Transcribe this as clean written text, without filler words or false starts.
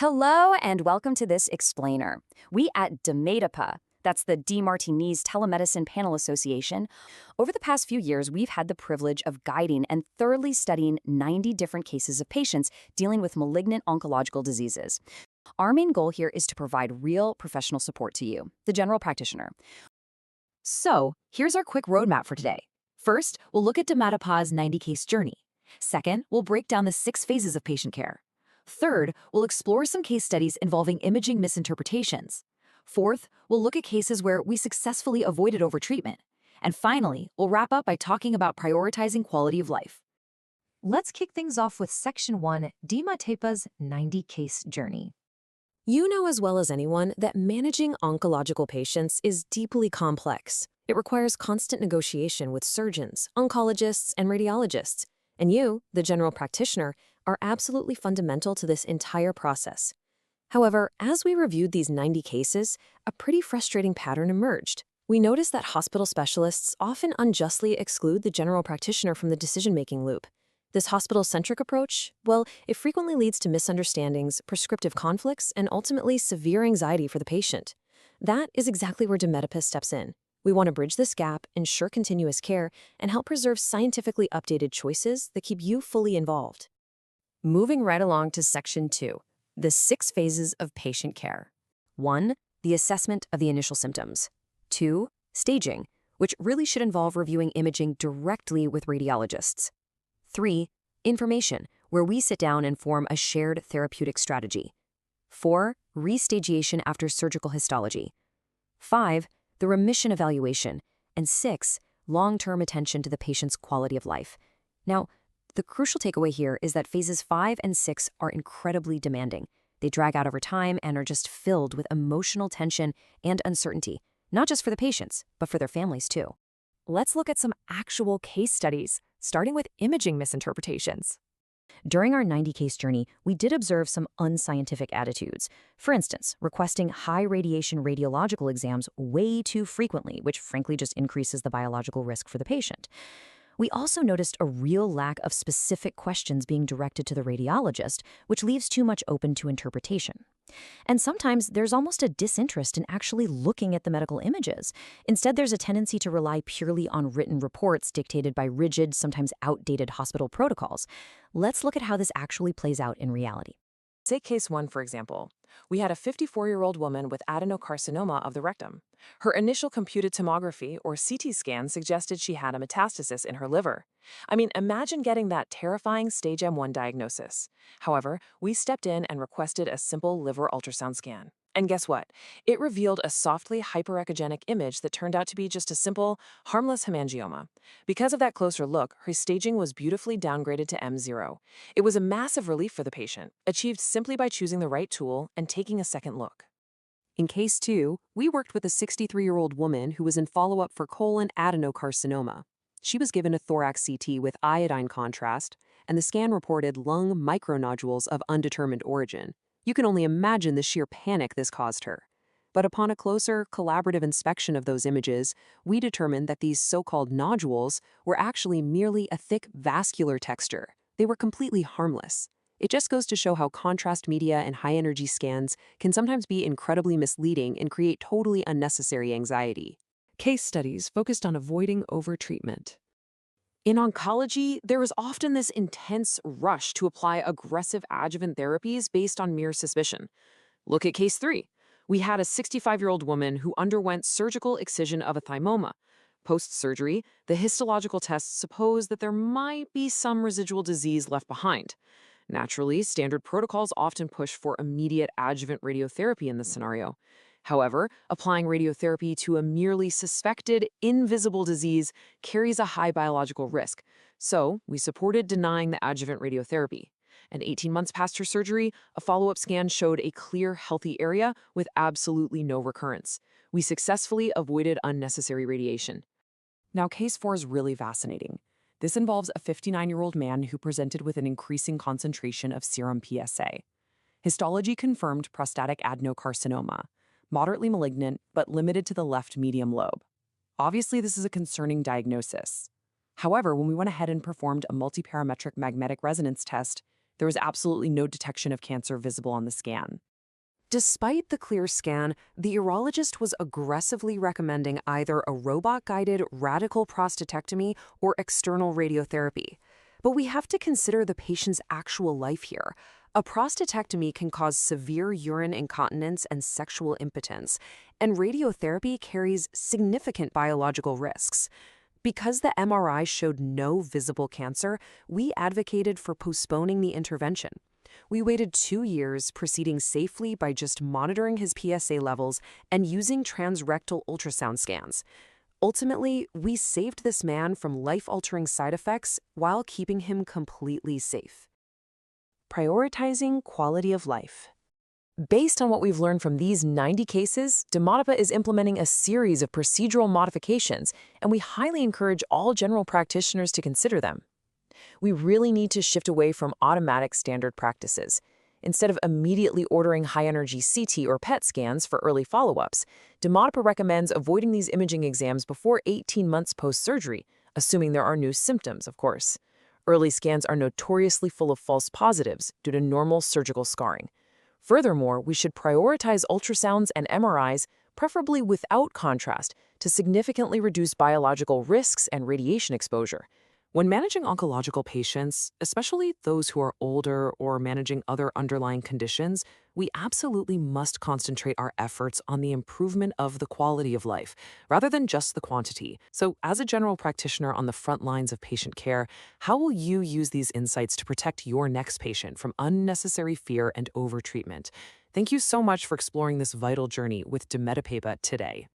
Hello and welcome to this explainer. We at Dematepa, that's the Martinis Telemedicine Panel Association, over the past few years we've had the privilege of guiding and thoroughly studying 90 different cases of patients dealing with malignant oncological diseases. Our main goal here is to provide real professional support to you, the general practitioner. So, here's our quick roadmap for today. First, we'll look at Dematepa's 90-case journey. Second, we'll break down the 6 phases of patient care. Third, we'll explore some case studies involving imaging misinterpretations. Fourth, we'll look at cases where we successfully avoided overtreatment. And finally, we'll wrap up by talking about prioritizing quality of life. Let's kick things off with Section 1, Dematepa's 90-case journey. You know as well as anyone that managing oncological patients is deeply complex. It requires constant negotiation with surgeons, oncologists, and radiologists. And you, the general practitioner, are absolutely fundamental to this entire process. However, as we reviewed these 90 cases, a pretty frustrating pattern emerged. We noticed that hospital specialists often unjustly exclude the general practitioner from the decision-making loop. This hospital-centric approach, well, it frequently leads to misunderstandings, prescriptive conflicts, and ultimately severe anxiety for the patient. That is exactly where Dematepa steps in. We want to bridge this gap, ensure continuous care, and help preserve scientifically updated choices that keep you fully involved. Moving right along to Section 2, the 6 phases of patient care. 1. The assessment of the initial symptoms. 2. Staging, which really should involve reviewing imaging directly with radiologists. 3. Information, where we sit down and form a shared therapeutic strategy. 4. Restagiation after surgical histology. 5. The remission evaluation. And 6. Long-term attention to the patient's quality of life. Now, the crucial takeaway here is that phases 5 and 6 are incredibly demanding. They drag out over time and are just filled with emotional tension and uncertainty, not just for the patients, but for their families too. Let's look at some actual case studies, starting with imaging misinterpretations. During our 90-case journey, we did observe some unscientific attitudes. For instance, requesting high-radiation radiological exams way too frequently, which frankly just increases the biological risk for the patient. We also noticed a real lack of specific questions being directed to the radiologist, which leaves too much open to interpretation. And sometimes there's almost a disinterest in actually looking at the medical images. Instead, there's a tendency to rely purely on written reports dictated by rigid, sometimes outdated hospital protocols. Let's look at how this actually plays out in reality. Take case 1, for example. We had a 54-year-old woman with adenocarcinoma of the rectum. Her initial computed tomography, or CT scan, suggested she had a metastasis in her liver. I mean, imagine getting that terrifying stage M1 diagnosis. However, we stepped in and requested a simple liver ultrasound scan. And guess what? It revealed a softly hyperechogenic image that turned out to be just a simple, harmless hemangioma. Because of that closer look, her staging was beautifully downgraded to M0. It was a massive relief for the patient, achieved simply by choosing the right tool and taking a second look. In case 2, we worked with a 63-year-old woman who was in follow-up for colon adenocarcinoma. She was given a thorax CT with iodine contrast, and the scan reported lung micronodules of undetermined origin. You can only imagine the sheer panic this caused her. But upon a closer, collaborative inspection of those images, we determined that these so-called nodules were actually merely a thick vascular texture. They were completely harmless. It just goes to show how contrast media and high-energy scans can sometimes be incredibly misleading and create totally unnecessary anxiety. Case studies focused on avoiding overtreatment. In oncology, there is often this intense rush to apply aggressive adjuvant therapies based on mere suspicion. Look at case 3. We had a 65-year-old woman who underwent surgical excision of a thymoma. Post-surgery, the histological tests suppose that there might be some residual disease left behind. Naturally, standard protocols often push for immediate adjuvant radiotherapy in this scenario. However, applying radiotherapy to a merely suspected, invisible disease carries a high biological risk. So, we supported denying the adjuvant radiotherapy. And 18 months past her surgery, a follow-up scan showed a clear, healthy area with absolutely no recurrence. We successfully avoided unnecessary radiation. Now, case 4 is really fascinating. This involves a 59-year-old man who presented with an increasing concentration of serum PSA. Histology confirmed prostatic adenocarcinoma, moderately malignant, but limited to the left medium lobe. Obviously, this is a concerning diagnosis. However, when we went ahead and performed a multiparametric magnetic resonance test, There was absolutely no detection of cancer visible on the scan. Despite the clear scan, the urologist was aggressively recommending either a robot-guided radical prostatectomy or external radiotherapy. But we have to consider the patient's actual life here. A prostatectomy can cause severe urine incontinence and sexual impotence, and radiotherapy carries significant biological risks. Because the MRI showed no visible cancer, we advocated for postponing the intervention. We waited 2 years, proceeding safely by just monitoring his PSA levels and using transrectal ultrasound scans. Ultimately, we saved this man from life-altering side effects while keeping him completely safe. Prioritizing quality of life. Based on what we've learned from these 90 cases, Dematepa is implementing a series of procedural modifications, and we highly encourage all general practitioners to consider them. We really need to shift away from automatic standard practices. Instead of immediately ordering high-energy CT or PET scans for early follow-ups, Dematepa recommends avoiding these imaging exams before 18 months post-surgery, assuming there are new symptoms, of course. Early scans are notoriously full of false positives due to normal surgical scarring. Furthermore, we should prioritize ultrasounds and MRIs, preferably without contrast, to significantly reduce biological risks and radiation exposure. When managing oncological patients, especially those who are older or managing other underlying conditions, we absolutely must concentrate our efforts on the improvement of the quality of life, rather than just the quantity. So, as a general practitioner on the front lines of patient care, how will you use these insights to protect your next patient from unnecessary fear and overtreatment? Thank you so much for exploring this vital journey with Dematepa today.